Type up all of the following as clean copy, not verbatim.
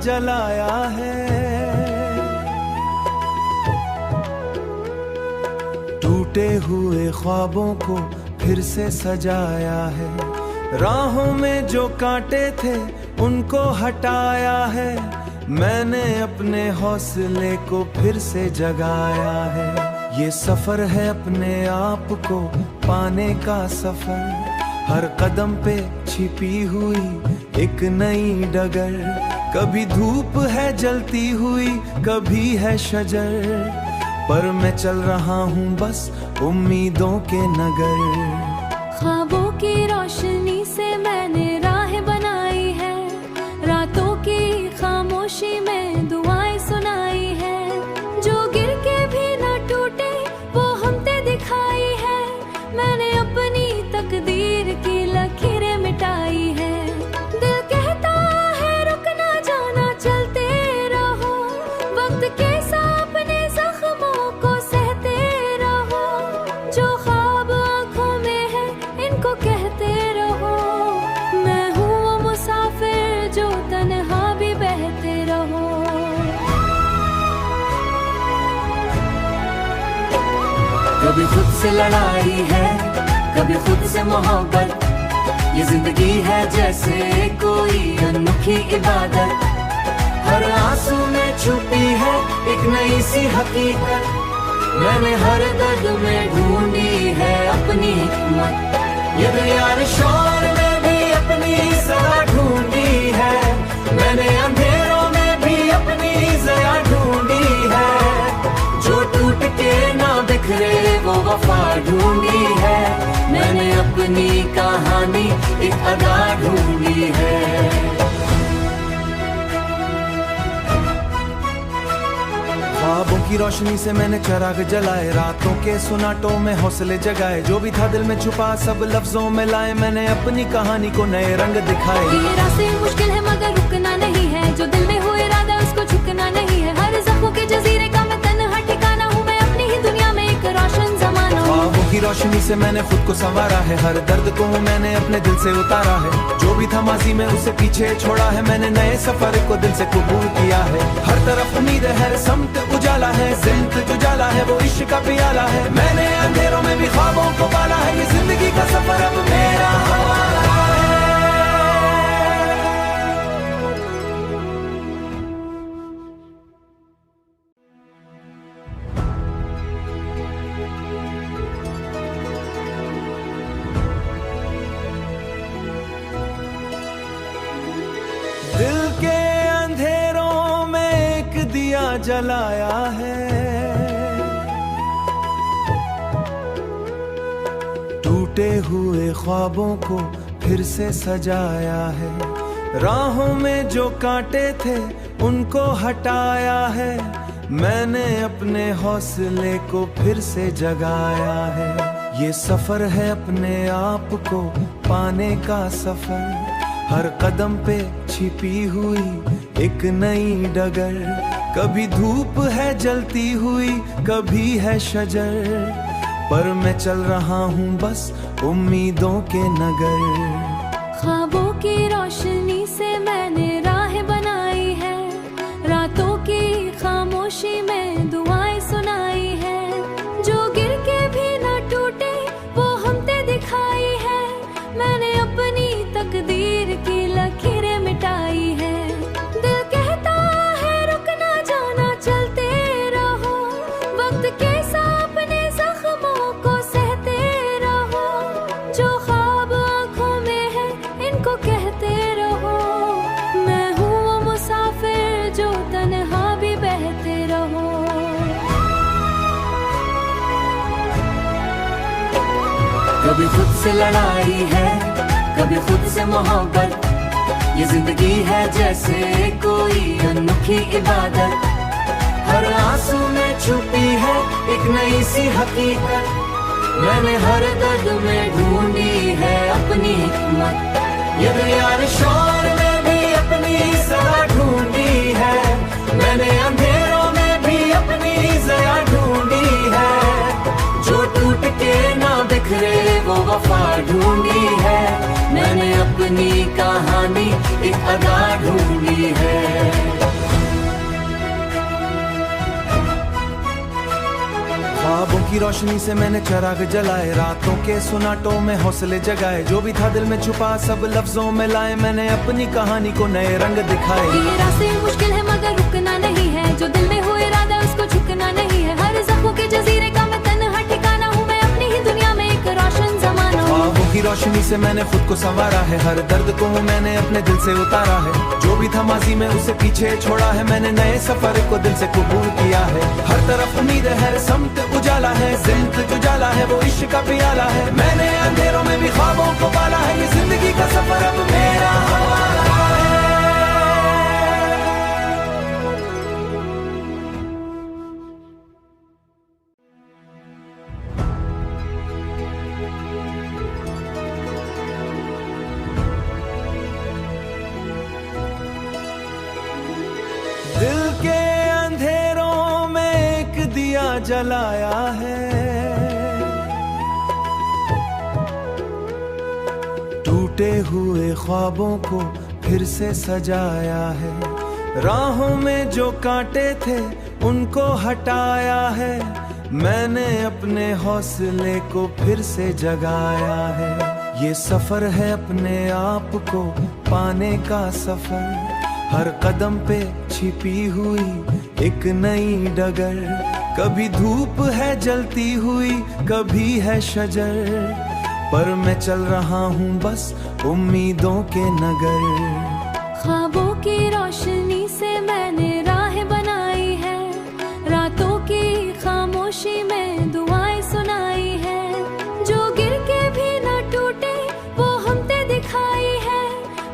जलाया है। टूटे हुए ख्वाबों को फिर से सजाया है। राहों में जो कांटे थे उनको हटाया है। मैंने अपने हौसले को फिर से जगाया है। ये सफर है अपने आप को पाने का सफर। हर कदम पे छिपी हुई एक नई डगर। कभी धूप है जलती हुई, कभी है शजर, पर मैं चल रहा हूँ बस उम्मीदों के नगर। ख्वाबों की रोशनी से मैंने राह बनाई है। रातों की खामोशी में दुआएं सुनाई है। जो गिर के भी न टूटे वो हमने दिखाई है। मैंने अपनी तकदीर की लकीरें मिटाई है। दिल कहता है रुक ना जाना, चलते रहो। वक्त के अपने जख्मों को सहते रहो। जो ख्वाब आंखों में है इनको कहते रहो। मैं हूँ वो मुसाफिर जो तन्हा भी बहते रहो। कभी खुद से लड़ाई है, कभी खुद से मोहब्बत। ये जिंदगी है जैसे कोई अनोखी इबादत। हर आंसू में छुपी है एक नई सी हकीकत। मैंने हर दर्द में ढूंढी है अपनी हिकमत। ये यार शोर में भी अपनी सदा ढूंढी है। मैंने अंधेरों में भी अपनी जया ढूंढी है। जो टूट के ना बिखरे वो वफा ढूंढी है। मैंने अपनी कहानी एक अदा ढूंढी है। ख्वाबों की रोशनी से मैंने चिराग जलाए। रातों के सुनाटों में हौसले जगाए। जो भी था दिल में छुपा सब लफ्जों में लाए। मैंने अपनी कहानी को नए रंग दिखाए। ये रास्ते मुश्किल है मगर रुकना नहीं है। जो दिल में हो इरादा उसको झुकना नहीं है। हर ज़ख्मों के जजीरे का मैं तन्हा ठिकाना हूँ। मैं अपनी ही दुनिया में एक रोशन ज़माना हूँ। ख्वाबों की रोशनी से मैंने खुद को संवारा है। हर दर्द को मैंने अपने दिल से उतारा है। जो भी था माजी में उसे पीछे छोड़ा है। मैंने नए सफर को दिल से कबूल किया है। हर तरफ उम्मीद है, हर समत उजाला है। जिंदगी उजाला है वो इश्क का प्याला है। मैंने अंधेरों में भी ख्वाबों को पाला है। ये जिंदगी का सफर अब मेरा हवाला है। दिल के अंधेरों में एक दिया जलाया है। टूटे हुए ख्वाबों को फिर से सजाया है। राहों में जो कांटे थे उनको हटाया है। मैंने अपने हौसले को फिर से जगाया है। ये सफर है अपने आप को पाने का सफर। हर कदम पे छिपी हुई एक नई डगर। कभी धूप है जलती हुई, कभी है शजर, पर मैं चल रहा हूँ बस उम्मीदों के नगर। ख्वाबों की रोशनी से मैंने राह बनाई है। रातों की खामोशी में दुआएं सुनाई है। जो गिर के भी न टूटे वो हमने दिखाई है। मैंने अपनी तकदीर की लकीरें मिटाई है। दिल कहता है रुक ना जाना, चलते रहो। वक्त के अपने जख्मों को सहते रहो। जो ख्वाब आंखों में है इनको कहते रहो। मैं हूँ वो मुसाफिर जो तन्हा भी बहते रहो। कभी खुद से लड़ाई है, कभी खुद से मोहब्बत। ये जिंदगी है जैसे कोई अनोखी इबादत। हर आंसू में छुपी है एक नई सी हकीकत। मैंने हर दर्द में ढूंढी है अपनी हिकमत। ये यार शोर में भी अपनी सदा ढूंढी है। मैंने अंधेरों में भी अपनी जया ढूंढी है। जो टूट के ना बिखरे वो वफा ढूंढी है। मैंने अपनी कहानी एक अदा ढूंढी है। की रोशनी से मैंने चिराग जलाए, रातों के सुनाटों में हौसले जगाए, जो भी था दिल में छुपा सब लफ्जों में लाए, मैंने अपनी कहानी को नए रंग दिखाए। ये रास्ते मुश्किल है मगर रुकना नहीं है, जो दिल में हो इरादा उसको झुकना नहीं है। हर ज़ख्मों के जजीरे का मैं तन्हा ठिकाना हूँ, मैं अपनी ही दुनिया में एक रोशन ज़माना हूँ। ख्वाबों की रोशनी से मैंने खुद को संवारा है, हर दर्द को मैंने अपने दिल से उतारा है, जो भी था माजी में उसे पीछे छोड़ा है, मैंने नए सफर को दिल से कबूल किया है। हर तरफ उम्मीद है, हर समत उजाला है, जिंदगी उजाला है वो इश्क का प्याला है, मैंने अंधेरों में भी ख्वाबों को पाला है, ये जिंदगी का सफर अब मेरा हवाला है। दिल के अंधेरों में एक दिया जलाया है, टूटे हुए ख्वाबों को फिर से सजाया है, राहों में जो कांटे थे उनको हटाया है, मैंने अपने हौसले को फिर से जगाया है। ये सफर है अपने आप को पाने का सफर, हर कदम पे छिपी हुई एक नई डगर, कभी धूप है जलती हुई कभी है शजर, पर मैं चल रहा हूँ बस उम्मीदों के नगर। ख्वाबों की रोशनी से मैंने राह बनाई है, रातों की खामोशी में दुआएं सुनाई है, जो गिर के भी न टूटे वो हमते दिखाई है,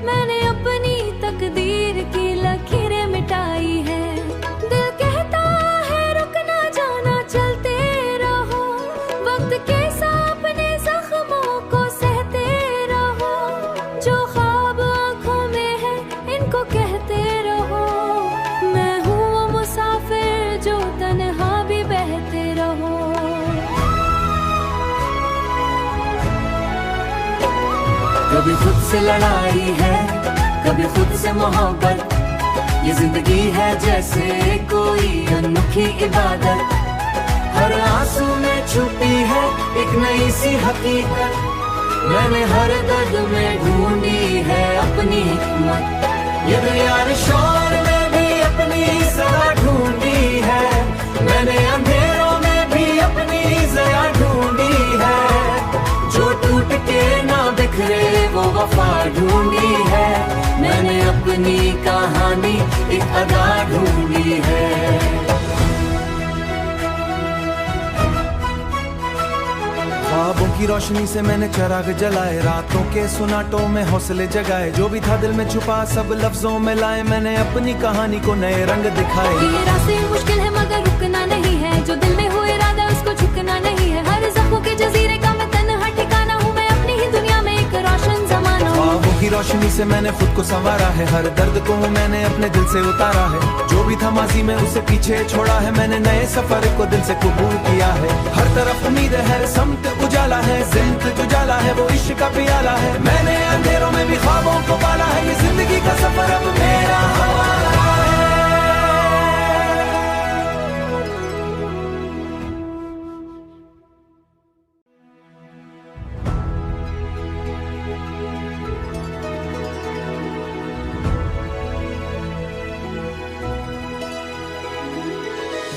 मैंने अपनी तकदीर की लकीरें मिटाई है। दिल कहता है रुक ना जाना चलते रहो, वक्त के अपने जख्मों को सहते रहो, जो ख्वाब आंखों में है इनको कहते रहो, मैं हूँ वो मुसाफिर जो तन्हा भी बहते रहो। कभी खुद से लड़ाई है, कभी खुद से मोहब्बत, ये जिंदगी है जैसे कोई अनोखी इबादत, हर आंसू में छुपी है एक नई सी हकीकत, मैंने हर दर्द में ढूंढी है अपनी हिकमत, ये यार शोर में भी अपनी सदा ढूंढी है, मैंने अंधेरों में भी अपनी जया ढूंढी है, जो टूट के ना बिखरे वो वफा ढूंढी है, मैंने अपनी कहानी एक अदा ढूंढी है। ख्वाबों की रोशनी से मैंने चिराग जलाए, रातों के सुनाटों में हौसले जगाए, जो भी था दिल में छुपा सब लफ्जों में लाए, मैंने अपनी कहानी को नए रंग दिखाए। ये रास्ते मुश्किल है मगर रुकना नहीं है, जो दिल में हो इरादा उसको झुकना नहीं है, हर ज़ख्मों के जजीरे का मैं तन्हा ठिकाना हूँ, मैं अपनी ही दुनिया में एक रोशन ज़माना हूँ। ख्वाबों की रोशनी से मैंने खुद को संवारा है, हर दर्द को मैंने अपने दिल से उतारा है, जो भी था माजी में उसे पीछे छोड़ा है, मैंने नए सफर को दिल से कबूल किया है। हर तरफ उम्मीद है, हर समत उजाला है, जिंदगी उजाला है वो इश्क का प्याला है, मैंने अंधेरों में भी ख्वाबों को पाला है, ये जिंदगी का सफर अब मेरा हवाला है।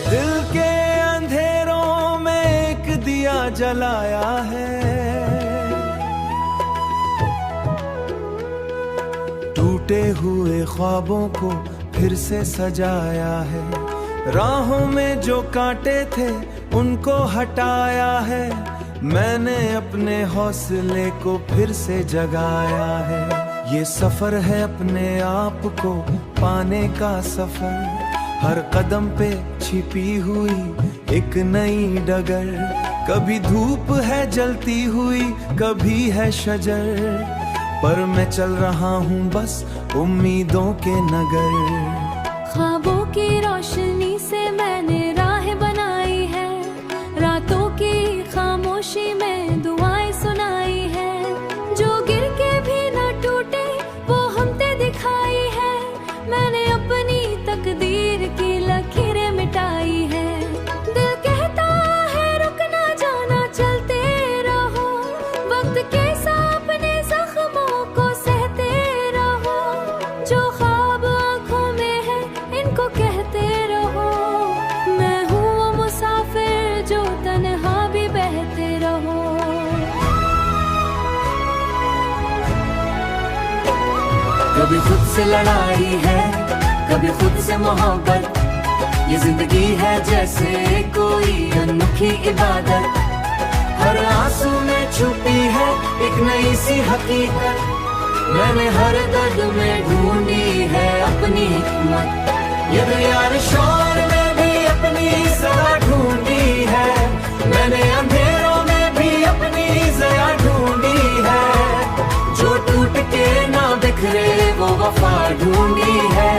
दिल के अंधेरों में एक दिया जलाया है, टूटे हुए ख्वाबों को फिर से सजाया है, राहों में जो कांटे थे उनको हटाया है, मैंने अपने हौसले को फिर से जगाया है। ये सफर है अपने आप को पाने का सफर, हर कदम पे छिपी हुई एक नई डगर, कभी धूप है जलती हुई कभी है शजर, पर मैं चल रहा हूँ बस उम्मीदों के नगर। ख्वाबों की रोशनी से मैंने राह बनाई है, रातों की खामोशी में दुआएं सुनाई है, जो गिर के भी न टूटे वो हमते दिखाई है, मैंने अपनी तकदीर की लकीरें मिटाई है। दिल कहता है रुक ना से लड़ाई है, कभी खुद से मोहब्बत। ये जिंदगी है जैसे कोई अनोखी इबादत। हर आंसू में छुपी है एक नई सी हकीकत। मैंने हर दर्द में ढूंढी है अपनी हिकमत। ये दरियार शोर में भी अपनी सदा ढूंढी है। मैंने अंधेरों में भी अपनी जया ढूंढी है। जो टूट के ना बिखरे वो वफा ढूंढी है।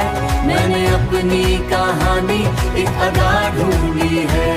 मैंने अपनी कहानी एक अदा ढूंढी है।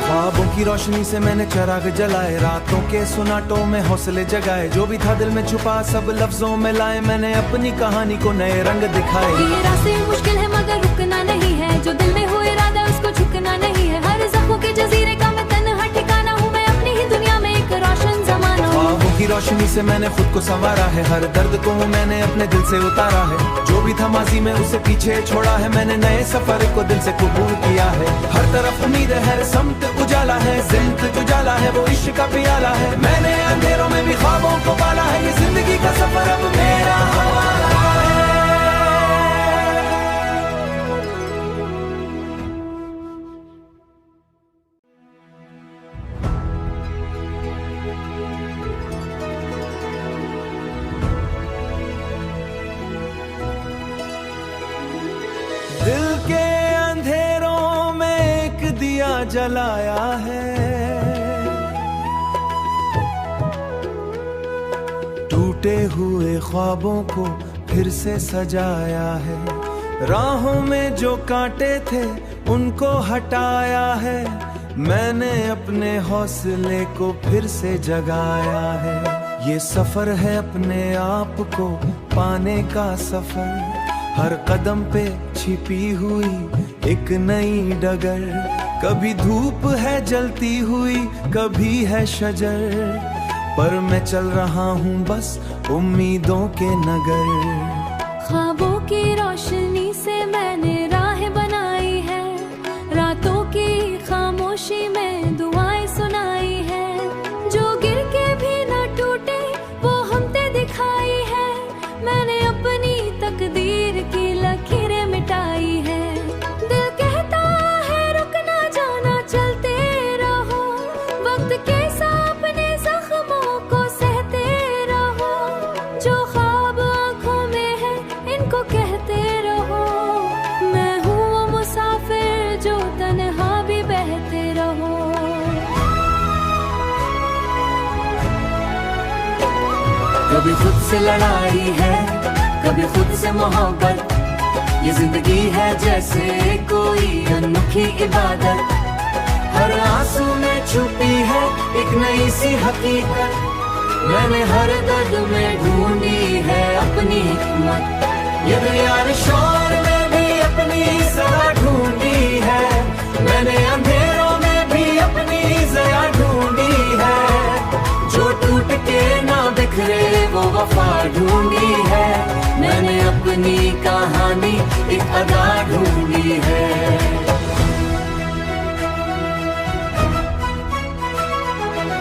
ख्वाबों की रोशनी से मैंने चिराग जलाए, रातों के सुनाटों में हौसले जगाए। जो भी था दिल में छुपा सब लफ्जों में लाए। मैंने अपनी कहानी को नए रंग दिखाए। ये रास्ते मुश्किल है मगर रुकना नहीं है। जो दिल में हुए इरादा उसको झुकना नहीं है। हर ज़ख्मों के जजीरे का मैं तन्हा ठिकाना हूँ। मैं अपनी ही दुनिया में एक रोशन ज़माना हूँ। ख्वाबों की रोशनी से मैंने खुद को संवारा है। हर दर्द को मैंने अपने दिल से उतारा है। जो भी था माजी में उसे पीछे छोड़ा है। मैंने नए सफर को दिल से कबूल किया है। हर तरफ उम्मीद है, समत उजाला है। जिंदगी उजाला है, वो इश्क का पियाला है। मैंने अंधेरों में भी ख्वाबों को पाला है। ये जिंदगी का सफर अब मेरा हवाला है। दिल के अंधेरों में एक दिया जलाया है। टूटे हुए ख्वाबों को फिर से सजाया है। राहों में जो कांटे थे उनको हटाया है। मैंने अपने हौसले को फिर से जगाया है। ये सफर है अपने आप को पाने का सफर। हर कदम पे छिपी हुई एक नई डगर। कभी धूप है जलती हुई, कभी है शजर। पर मैं चल रहा हूँ बस उम्मीदों के नगर। ख्वाबों की रोशनी से मैंने राह बनाई है। रातों की खामोशी में दुआएं सुनाई है। जो गिर के भी न टूटे वो हमने दिखाई है। मैंने अपनी तकदीर की लकीरें मिटाई है। दिल कहता है रुक ना जाना, चलते रहो। वक्त के अपने जख्मों को सहते रहो। जो ख्वाब आंखों में है इनको कहते रहो। मैं हूँ वो मुसाफिर जो तन्हा भी बहते रहो। कभी खुद से लड़ाई है, कभी खुद से मोहब्बत। ये जिंदगी है जैसे कोई अनोखी इबादत। हर आंसू में छुपी है एक नई सी हकीकत। मैंने हर दर्द में ढूंढी है अपनी हिकमत। ये दरियार शोर में भी अपनी सदा ढूंढी है। मैंने अंधेरों में भी अपनी जया ढूंढी है। जो टूट के ना बिखरे वो वफा ढूंढी है। मैंने अपनी कहानी एक अदा ढूंढी है।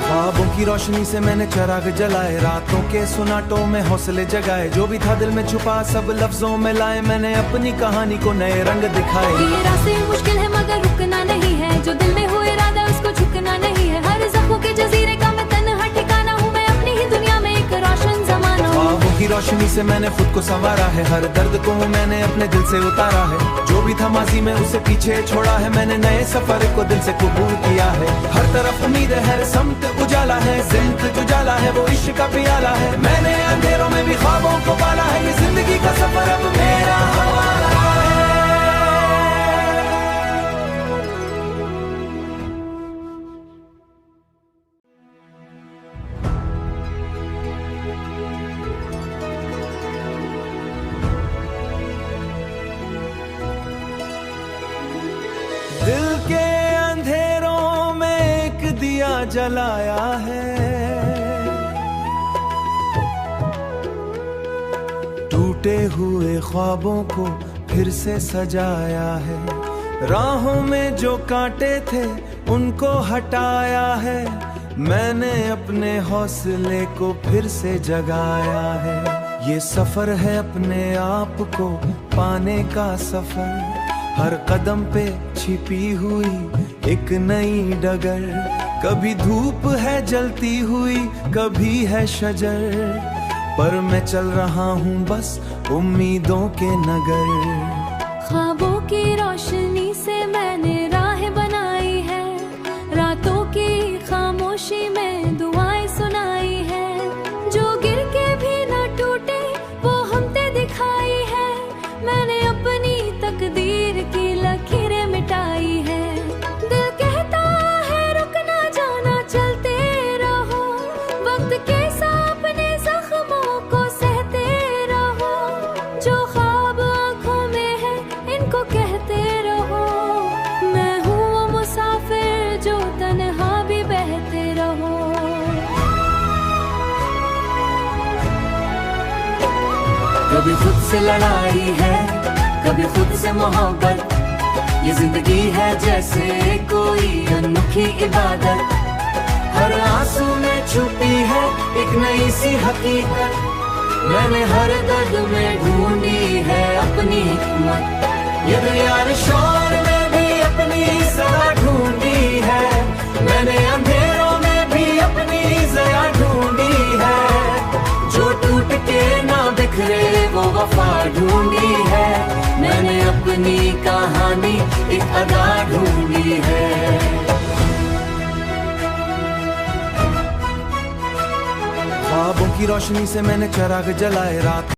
ख्वाबों की रोशनी से मैंने चिराग जलाए, रातों के सुनाटों में हौसले जगाए। जो भी था दिल में छुपा सब लफ्जों में लाए। मैंने अपनी कहानी को नए रंग दिखाए। ये रास्ते मुश्किल है मगर रुकना नहीं है। जो दिल में हुए इरादा उसको झुकना नहीं है। हर ज़ख्मों के जजीरे का मैं तन्हा ठिकाना हूँ। मैं अपनी ही दुनिया में एक रोशन ज़माना हूँ। ख्वाबों की रोशनी से मैंने खुद को संवारा है। हर दर्द को मैंने अपने दिल से उतारा है। जो भी था माजी में उसे पीछे छोड़ा है। मैंने नए सफर को दिल से कबूल किया है। हर तरफ उम्मीद है, समत उजाला है। जिंदगी उजाला है, वो इश्क का पियाला है। मैंने अंधेरों में भी ख्वाबों को पाला है। ये जिंदगी का सफर अब मेरा हवाला है। दिल के अंधेरों में एक दिया जलाया है। टूटे हुए ख्वाबों को फिर से सजाया है। राहों में जो कांटे थे उनको हटाया है। मैंने अपने हौसले को फिर से जगाया है। ये सफर है अपने आप को पाने का सफर, हर कदम पे छिपी हुई एक नई डगर। कभी धूप है जलती हुई, कभी है शजर, पर मैं चल रहा हूँ बस उम्मीदों के नगर। ख्वाबों की रोशनी से मैंने राह बनाई है, रातों की खामोशी में दुआएं सुनाई है। जो गिर के भी न टूटे वो हमने दिखाई है, मैंने अपनी तकदीर की लकीरें मिटाई है। दिल कहता है रुक ना जाना, चलते रहो, वक्त के सामने जख्मों को सहते रहो। जो ख्वाब आंखों में है इनको कहते रहो, मैं हूँ वो मुसाफिर जो तन्हा भी बहते रहो। कभी खुद से लड़ाई है, कभी खुद से मोहब्बत, ये जिंदगी है जैसे कोई अनोखी इबादत। हर आंसू में छुपी है एक नई सी हकीकत, मैंने हर दर्द में ढूंढी है अपनी हिकमत। ये यार शोर में भी अपनी सदा ढूंढी है, मैंने अंधेरों में भी अपनी जरा ढूंढी है। जो टूट के ना बिखरे वो वफा ढूंढी है, मैंने अपनी कहानी एक अदा ढूंढी है। ख्वाबों की रोशनी से मैंने चिराग जलाए, रात